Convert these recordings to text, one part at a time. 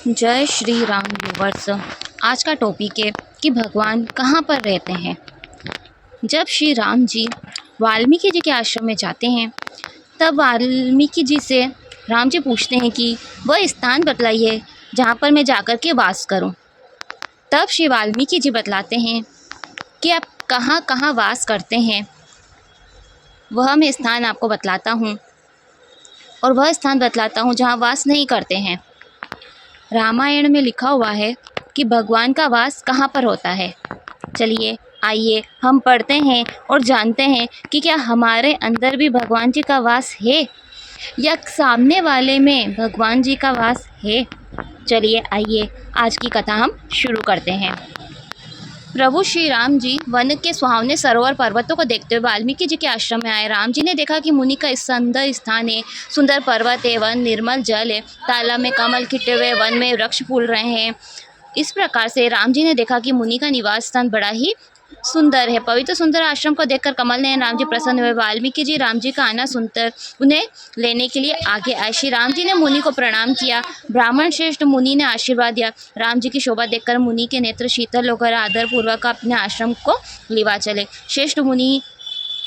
जय श्री राम व्यूवर्स। आज का टॉपिक है कि भगवान कहाँ पर रहते हैं। जब श्री राम जी वाल्मीकि जी के आश्रम में जाते हैं तब वाल्मीकि जी से राम जी पूछते हैं कि वह स्थान बतलाइए जहाँ पर मैं जाकर के वास करूँ। तब श्री वाल्मीकि जी बतलाते हैं कि आप कहाँ कहाँ वास करते हैं, वह मैं स्थान आपको बतलाता हूँ और वह स्थान बतलाता हूँ जहाँ वास नहीं करते हैं। रामायण में लिखा हुआ है कि भगवान का वास कहाँ पर होता है। चलिए आइए हम पढ़ते हैं और जानते हैं कि क्या हमारे अंदर भी भगवान जी का वास है या सामने वाले में भगवान जी का वास है। चलिए आइए आज की कथा हम शुरू करते हैं। प्रभु श्री राम जी वन के सुहावने सरोवर पर्वतों को देखते हुए वाल्मीकि जी के आश्रम में आए। राम जी ने देखा कि मुनि का सुंदर स्थान है, सुंदर पर्वत है, वन निर्मल जल है, तालाब में कमल खिटे हुए, वन में वृक्ष फूल रहे हैं। इस प्रकार से राम जी ने देखा कि मुनि का निवास स्थान बड़ा ही सुंदर है। पवित्र सुंदर आश्रम को देखकर कमल ने राम जी प्रसन्न हुए। वाल्मीकि जी राम जी का आना सुनकर उन्हें लेने के लिए आगे आए। श्री राम जी ने मुनि को प्रणाम किया। ब्राह्मण श्रेष्ठ मुनि ने आशीर्वाद दिया। राम जी की शोभा देखकर मुनि के नेत्र शीतल होकर आदर पूर्वक अपने आश्रम को लिवा चले। श्रेष्ठ मुनि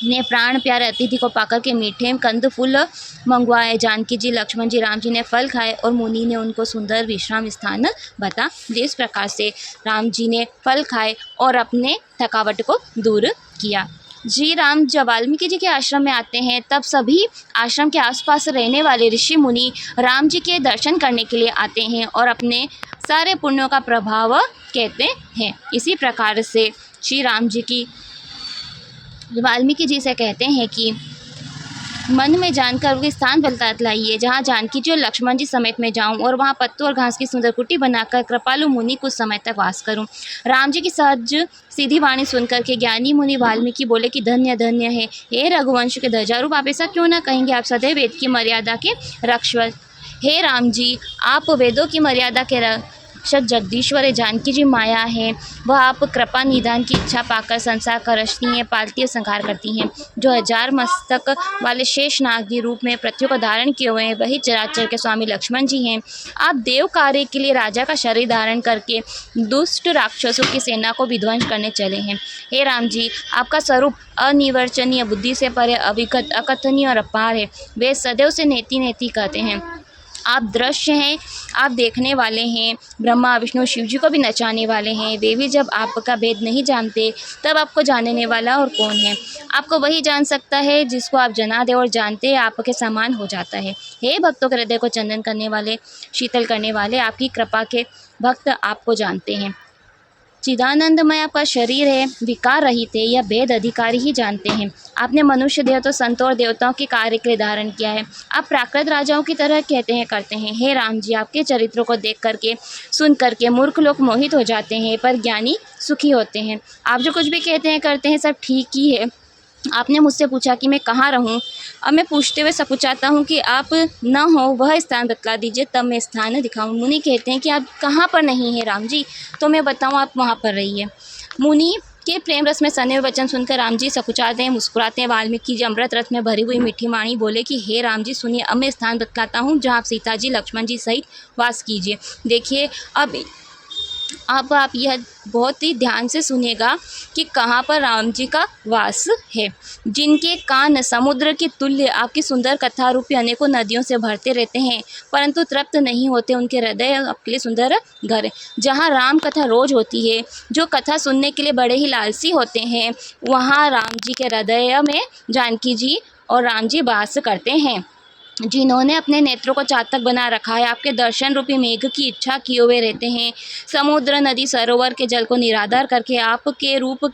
ने प्राण प्यारे अतिथि को पाकर के मीठे कंद फूल मंगवाए। जानकी जी, लक्ष्मण जी, राम जी ने फल खाए और मुनि ने उनको सुंदर विश्राम स्थान बता दिए। इस प्रकार से राम जी ने फल खाए और अपने थकावट को दूर किया। जी राम जब वाल्मीकि जी के आश्रम में आते हैं तब सभी आश्रम के आसपास रहने वाले ऋषि मुनि राम जी के दर्शन करने के लिए आते हैं और अपने सारे पुण्यों का प्रभाव कहते हैं। इसी प्रकार से श्री राम जी की वाल्मीकि जी से कहते हैं कि मन में जानकर वो स्थान बतलाइए जहाँ जानकी जी और लक्ष्मण जी समेत मैं जाऊं और वहाँ पत्तों और घास की सुंदर कुटी बनाकर कृपालु मुनि कुछ समय तक वास करूं। राम जी की सहज सीधी वाणी सुनकर के ज्ञानी मुनि वाल्मीकि बोले कि धन्य धन्य है हे रघुवंश के ध्वजारूप, आप ऐसा क्यों ना कहेंगे। आप सदैव वेद की मर्यादा के रक्षक। हे राम जी, आप वेदों की मर्यादा के रक्षक जगदीश्वर है। जानकी जी माया है, वह आप कृपा निधान की इच्छा पाकर संसार का रचती हैं, पालती और संहार करती हैं। जो 1000 मस्तक वाले शेष नाग रूप में पृथ्वी को धारण किए हुए हैं वही चराचर के स्वामी लक्ष्मण जी हैं। आप देव कार्य के लिए राजा का शरीर धारण करके दुष्ट राक्षसों की सेना को विध्वंस करने चले हैं। हे राम जी, आपका स्वरूप अनिर्वचनीय, बुद्धि से परे, अविगत, अकथनीय और अपार है। वे सदैव से नेति नेति कहते हैं। आप दृश्य हैं, आप देखने वाले हैं, ब्रह्मा विष्णु शिव जी को भी नचाने वाले हैं। वे भी जब आपका भेद नहीं जानते तब आपको जानने वाला और कौन है। आपको वही जान सकता है जिसको आप जना दे और जानते आपके समान हो जाता है। हे भक्तों के हृदय को चंदन करने वाले, शीतल करने वाले, आपकी कृपा के भक्त आपको जानते हैं। चिदानंदमय आपका शरीर है, विकार रहित है, यह भेद अधिकारी ही जानते हैं। आपने मनुष्य देह तो संतों और देवताओं के कार्य के लिए धारण किया है। आप प्राकृत राजाओं की तरह कहते हैं करते हैं। हे राम जी, आपके चरित्रों को देख करके सुन करके मूर्ख लोग मोहित हो जाते हैं पर ज्ञानी सुखी होते हैं। आप जो कुछ भी कहते हैं करते हैं सब ठीक ही है। आपने मुझसे पूछा कि मैं कहाँ रहूं, अब मैं पूछते हुए सकुचाता हूँ कि आप न हो वह स्थान बतला दीजिए तब मैं स्थान दिखाऊं। मुनि कहते हैं कि आप कहाँ पर नहीं हैं राम जी, तो मैं बताऊं आप वहाँ पर रहिए। मुनि के प्रेम रस में सने हुए वचन सुनकर राम जी सकुचाते हैं, मुस्कुराते हैं। वाल्मीकि जी अमृत रस में भरी हुई मीठी वाणी बोले कि हे राम जी सुनिए, अब मैं स्थान बतलाता हूँ जहाँ आप सीता जी लक्ष्मण जी सहित वास कीजिए। देखिए अब आप यह बहुत ही ध्यान से सुनिएगा कि कहाँ पर राम जी का वास है। जिनके कान समुद्र के तुल्य आपकी सुंदर कथा रूपी अनेकों नदियों से भरते रहते हैं परंतु तृप्त नहीं होते, उनके हृदय आपके लिए सुंदर घर है। जहाँ राम कथा रोज होती है, जो कथा सुनने के लिए बड़े ही लालसी होते हैं, वहाँ राम जी के हृदय में जानकी जी और राम जी वास करते हैं। जिन्होंने अपने नेत्रों को चातक बना रखा है, आपके दर्शन रूपी मेघ की इच्छा किए हुए रहते हैं। समुद्र, नदी, सरोवर के जल को निराधार करके आपके रूप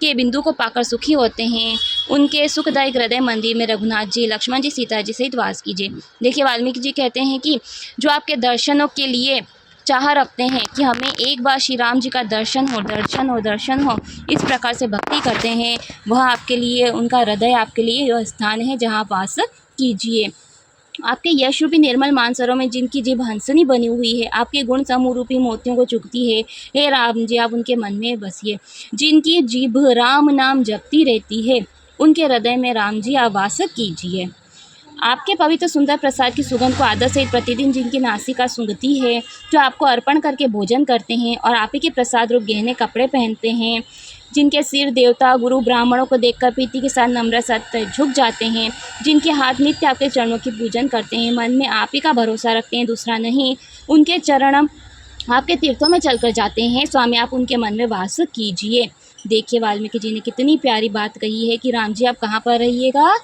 के बिंदु को पाकर सुखी होते हैं। उनके सुखदायक हृदय मंदिर में रघुनाथ जी, लक्ष्मण जी, सीता जी सहित वास कीजिए। देखिए वाल्मीकि जी कहते हैं कि जो आपके दर्शनों के लिए चाह रखते हैं कि हमें एक बार श्री राम जी का दर्शन हो, दर्शन हो, दर्शन हो, इस प्रकार से भक्ति करते हैं, वह आपके लिए, उनका हृदय आपके लिए वह स्थान है जहाँ वास कीजिए। आपके यश रूपी निर्मल मानसरों में जिनकी जीभ हंसनी बनी हुई है, आपके गुण समूह रूपी मोतियों को चुगती है। हे राम जी, आप उनके मन में बसिए। जिनकी जीभ राम नाम जपती रहती है, उनके हृदय में राम जी आप वास कीजिए। आपके पवित्र सुंदर प्रसाद की सुगंध को आदर सहित प्रतिदिन जिनकी नासिका सूंघती है, जो आपको अर्पण करके भोजन करते हैं और आप ही के प्रसाद रूप गहने कपड़े पहनते हैं, जिनके सिर देवता गुरु ब्राह्मणों को देखकर प्रीति के साथ नम्र साथ झुक जाते हैं, जिनके हाथ नित्य आपके चरणों की पूजन करते हैं, मन में आप ही का भरोसा रखते हैं, दूसरा नहीं, उनके चरण आपके तीर्थों में चलकर जाते हैं, स्वामी आप उनके मन में वास कीजिए। देखिए वाल्मीकि जी ने कितनी प्यारी बात कही है कि राम जी आप कहाँ पर रहिएगा,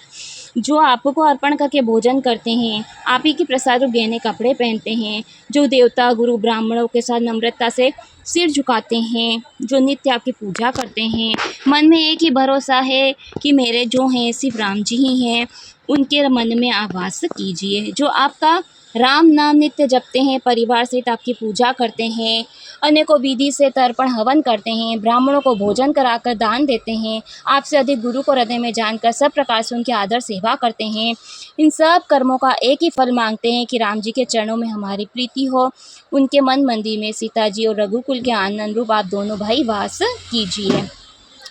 जो आपको अर्पण करके भोजन करते हैं, आप ही की प्रसाद और गहने कपड़े पहनते हैं, जो देवता गुरु ब्राह्मणों के साथ नम्रता से सिर झुकाते हैं, जो नित्य आपकी पूजा करते हैं, मन में एक ही भरोसा है कि मेरे जो हैं सिर्फ राम जी ही हैं, उनके मन में आप वास कीजिए, जो आपका राम नाम नित्य जपते हैं, परिवार सहित आपकी पूजा करते हैं, अनेकों विधि से तर्पण हवन करते हैं, ब्राह्मणों को भोजन कराकर दान देते हैं, आपसे अधिक गुरु को हृदय में जानकर सब प्रकार से उनकी आदर सेवा करते हैं। इन सब कर्मों का एक ही फल मांगते हैं कि राम जी के चरणों में हमारी प्रीति हो, उनके मन मंदिर में सीता जी और रघुकुल के आनंद रूप आप दोनों भाई वास कीजिए।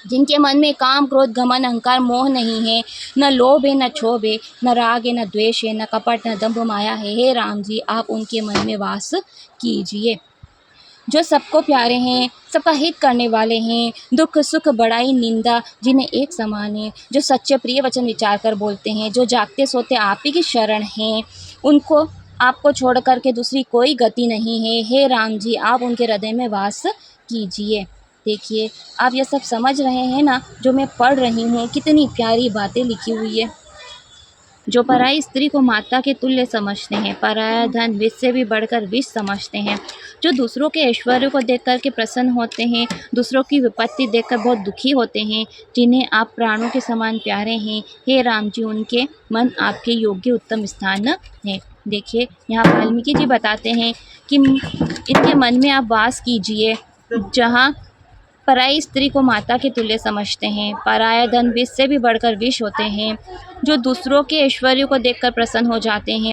जिनके मन में काम क्रोध घमंड अहंकार मोह नहीं है, न लोभ है न क्षोभ है, न राग है न द्वेष है, न कपट न दंभ माया है, हे राम जी आप उनके मन में वास कीजिए। जो सबको प्यारे हैं, सबका हित करने वाले हैं, दुख सुख बड़ाई निंदा जिन्हें एक समान है, जो सच्चे प्रिय वचन विचार कर बोलते हैं, जो जागते सोते आप ही की शरण हैं, उनको आपको छोड़ कर के दूसरी कोई गति नहीं है, हे राम जी आप उनके हृदय में वास कीजिए। देखिए आप ये सब समझ रहे हैं ना, जो मैं पढ़ रही हूँ, कितनी प्यारी बातें लिखी हुई है। जो पराई स्त्री को माता के तुल्य समझते हैं, पराया धन विष से भी बढ़कर विष समझते हैं, जो दूसरों के ऐश्वर्य को देख कर के प्रसन्न होते हैं, दूसरों की विपत्ति देखकर बहुत दुखी होते हैं, जिन्हें आप प्राणों के समान प्यारे हैं, हे राम जी उनके मन आपके योग्य उत्तम स्थान है। देखिए यहाँ वाल्मीकि जी बताते हैं कि इनके मन में आप वास कीजिए, जहाँ पराई स्त्री को माता के तुल्य समझते हैं, पराया धन विष से भी बढ़कर विष होते हैं, जो दूसरों के ऐश्वर्य को देखकर प्रसन्न हो जाते हैं,